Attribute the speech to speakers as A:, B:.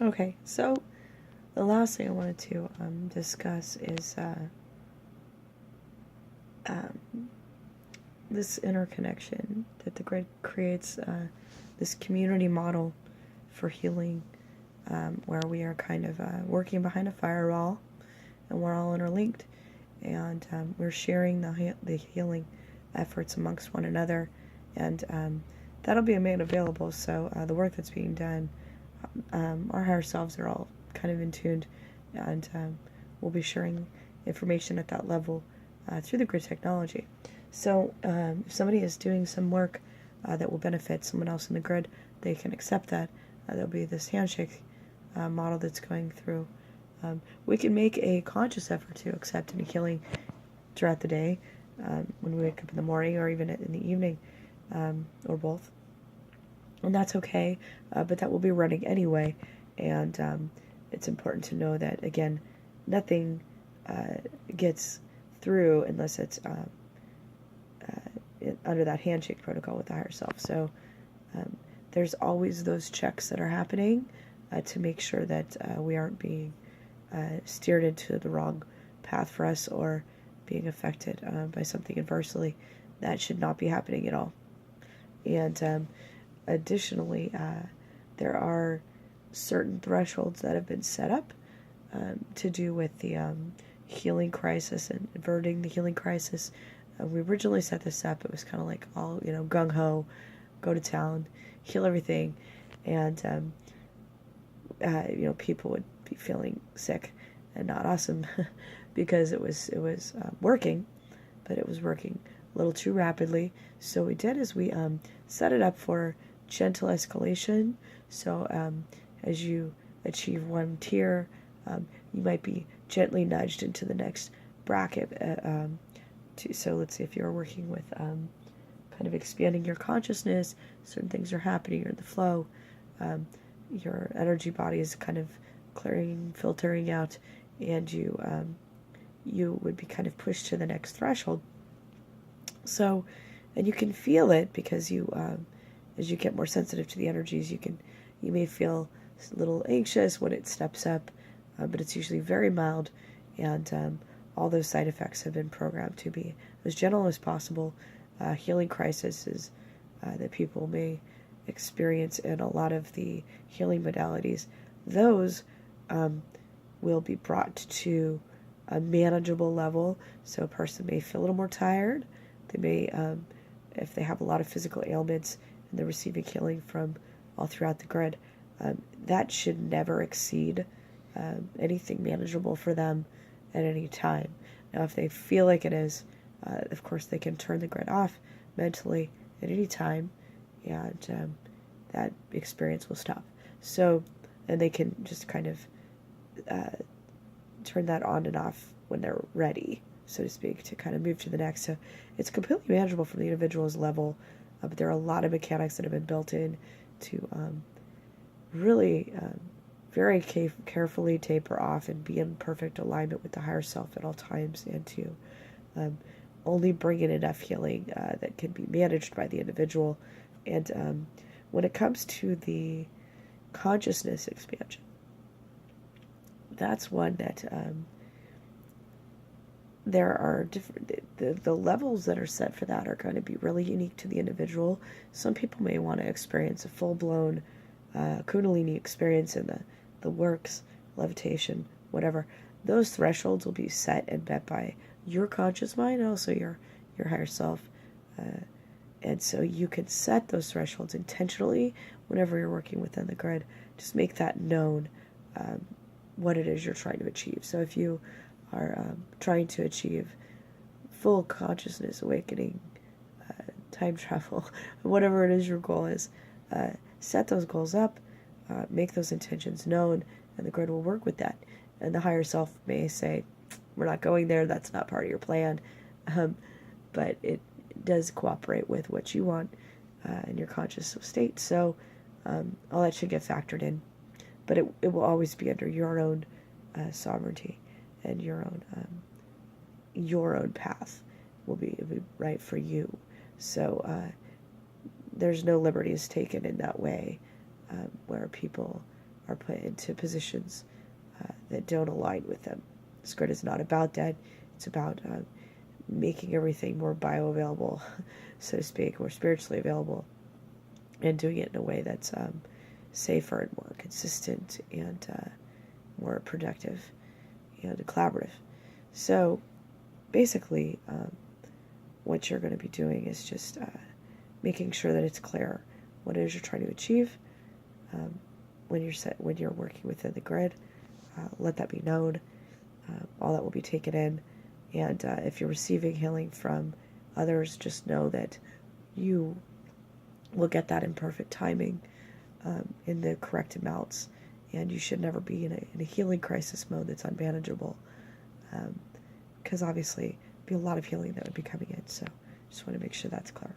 A: Okay, so the last thing I wanted to discuss is um, this interconnection that the grid creates, this community model for healing, where we are kind of working behind a firewall, and we're all interlinked, and we're sharing the healing efforts amongst one another, and that'll be made available. So the work that's being done, our higher selves are all kind of in tuned, and we'll be sharing information at that level through the grid technology. So if somebody is doing some work that will benefit someone else in the grid, they can accept that. There'll be this handshake model that's going through. We can make a conscious effort to accept any healing throughout the day, when we wake up in the morning or even in the evening, or both. And that's okay, but that will be running anyway. And it's important to know that, again, nothing gets through unless it's under that handshake protocol with the higher self. So there's always those checks that are happening to make sure that we aren't being steered into the wrong path for us, or being affected by something adversely. That should not be happening at all. And additionally, there are certain thresholds that have been set up to do with the healing crisis and averting the healing crisis. We originally set this up. It was kind of like all, gung-ho, go to town, heal everything. And, people would be feeling sick and not awesome because it was working, but it was working a little too rapidly. So what we did is we set it up for gentle escalation. So as you achieve one tier, you might be gently nudged into the next bracket. So let's say if you're working with kind of expanding your consciousness, certain things are happening, you're in the flow, your energy body is kind of clearing, filtering out, and you would be kind of pushed to the next threshold. So, and you can feel it because you, as you get more sensitive to the energies, you may feel a little anxious when it steps up, but it's usually very mild, and all those side effects have been programmed to be as gentle as possible. Healing crises that people may experience in a lot of the healing modalities, those will be brought to a manageable level. So a person may feel a little more tired. They may, if they have a lot of physical ailments and they're receiving healing from all throughout the grid, that should never exceed anything manageable for them at any time. Now, if they feel like it is, of course, they can turn the grid off mentally at any time, and that experience will stop. So, and they can just kind of turn that on and off when they're ready, so to speak, to kind of move to the next. So it's completely manageable from the individual's level, but there are a lot of mechanics that have been built in to really very carefully taper off and be in perfect alignment with the higher self at all times, and to only bring in enough healing that can be managed by the individual. And when it comes to the consciousness expansion, that's one that there are different, the levels that are set for that are going to be really unique to the individual. Some people may want to experience a full-blown Kundalini experience in the works, levitation, whatever. Those thresholds will be set and met by your conscious mind, and also your higher self. And so you can set those thresholds intentionally whenever you're working within the grid. Just make that known, what it is you're trying to achieve. So if you are trying to achieve full consciousness awakening, time travel, whatever it is your goal is, set those goals up, make those intentions known, and the grid will work with that. And the higher self may say, we're not going there, that's not part of your plan, but it does cooperate with what you want in your conscious state. So all that should get factored in, but it will always be under your own sovereignty, and your own path will be right for you. So there's no liberties taken in that way, where people are put into positions that don't align with them. This grid is not about that. It's about making everything more bioavailable, so to speak, more spiritually available, and doing it in a way that's safer and more consistent and more productive and collaborative. So basically, what you're going to be doing is just making sure that it's clear what it is you're trying to achieve. When you're working within the grid, let that be known. All that will be taken in, and if you're receiving healing from others, just know that you will get that in perfect timing, in the correct amounts, and you should never be in a healing crisis mode that's unmanageable, because obviously there'd be a lot of healing that would be coming in. So just want to make sure that's clear.